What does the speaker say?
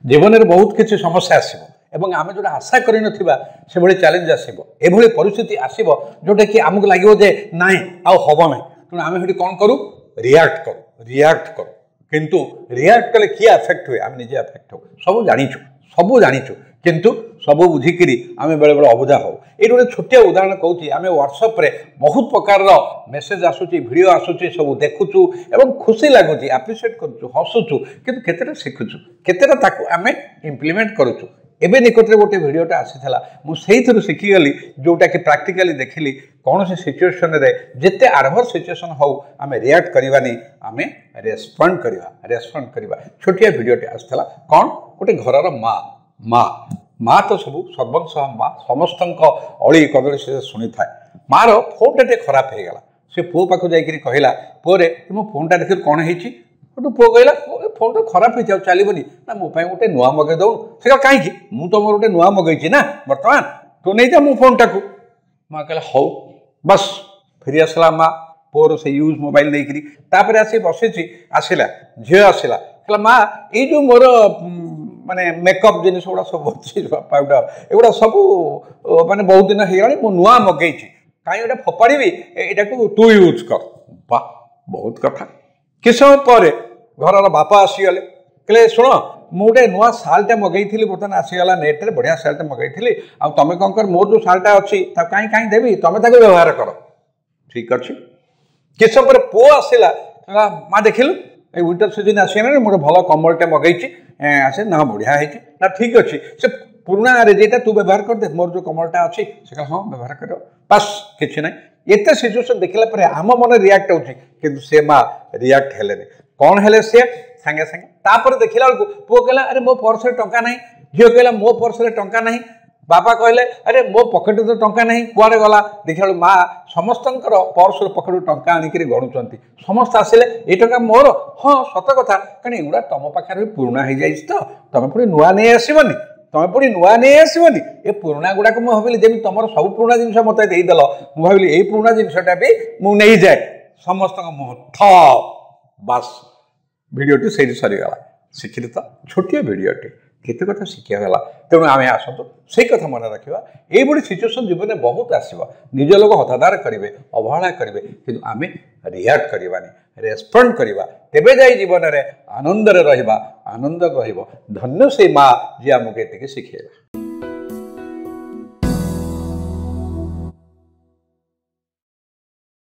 जीवन में बहुत किसी समस्या आसो एवं आम जो आशा कर चैलेंज आसो एभली परिस्थिति आसो जोटा कि आमको लगे ना हम ना तेणु आम कौन करूँ रियाक्ट करूँ किंतु रियाक्ट कले किए अफेक्ट हुए आम निजे अफेक्ट हो सब जाचु किंतु सब बुझिकी आम बेले बेले अबुझा हो ये गोटे छोटिया उदाहरण कहूँ आम व्हाट्सएप रे बहुत प्रकार मेसेज आसूची वीडियो आसूची सब देखुचु एवं खुशी लगुच एप्रिशिएट करूँ हसुचु किंतु केतेटा शिखुचु केतेटा आम इम्प्लीमेंट करूचु एबे निकट गोटे भिडियोटा आसीला मुझे शिखीगली जोटा कि प्राक्टिकली देखिली कौन से सिचुएशन रे जिते आडभर सिचुएशन हो आम रियाक्ट करवानी आम रेस्पॉन्ड करवा छोटिया भिडियोटे आसाला कौन गोटे घर माँ तो सब सर्वंश माँ समस्त अली कदली से शुणी था मार फोन टे खराब हो गला से पुओ पाक जाकि कहला पुओरे मो फोनटा देख कौन है पुओ कहला फोन तो खराब हो जाओ चलबनी ना मो गोटे नुआ मगे दौ से कहीं मुझे तुम गोटे नुआ मगेची ना बर्तमान तू नहीं जा मो फोनटा को माँ कहला हौ बस फेरी आसला माँ पुओर से यूज मोबाइल नहीं आसी बसी आसला झील आसला कहला माँ ये जो मोर माने मेकअप जिन गुड़ा सब अच्छी पाउडर एगुड़ा सब माने बहुत दिन हो गला मु नुआ मगेई कहीं गोटे फोपाड़ी यहाँ को तू यूज कर वाह बहुत कथा कि समय पर घर बापा आसीगले कहले शुण मु गोटे नुआ सालटे मगेई बर्तमान आसीगला नेट बढ़िया सालटे मगेई आ तुम कौन कर मोर जो सालटा अच्छी कहीं कहीं देवी तुम व्यवहार कर ठीक अच्छे कि समय पर पुओ आसला माँ देखिलु ये विंटर सीजन आसगला मोटे भल कम्बलटे मगेई आसे ना बढ़िया है ना ठीक अच्छे से पुराना रेजेटा तू व्यवहार कर दे मोर जो कमलटा अच्छी से हाँ व्यवहार कर बस किसी ना एत सिचुएसन देखला आम मन रियाक्ट हो से माँ रियाक्ट हेले कौन हेले सी सागे सागे तापर देखला बेलू पुओ कहला अरे मो पर्स टंका ना झील कहला मो पर्स टंका ना बापा कहले अरे मो पकेट तो टंका नहीं कुआड़े गला देखा माँ समस्त पर्स पकेट टंका आणिक गणुंट समस्त आसिले ये टंका मोर हाँ सत कथा कहीं एगुड़ा तुम पाखे पुराना हो जाए तो तुम पुणी नुआ नहीं आसबनी तुम पुणी नुआ नहीं आसबनी ये पुराना गुड़ाक मुझे भाविली जमी तुम सब पुराना जिन मत देदेल मुझे भाविली यही पुराना जिनटा भी मुझे जाए समस्त मुह थ बास भिडटी से सरीगला शिखिली तो छोटिया भिडटे केते कथा शिखिगला तेणु आम आसतु से कथा मन रखा ये सिचुएसन जीवन में बहुत आसो निज लोक हतादार करेंगे अवहेला करेंगे कि आम रियाक्ट करवानी रेस्पॉन्ड करवा तेबे जाई जीवन में आनंद रहा आनंद रहिबो धन्य से माँ जी आमको ये शिखेगा।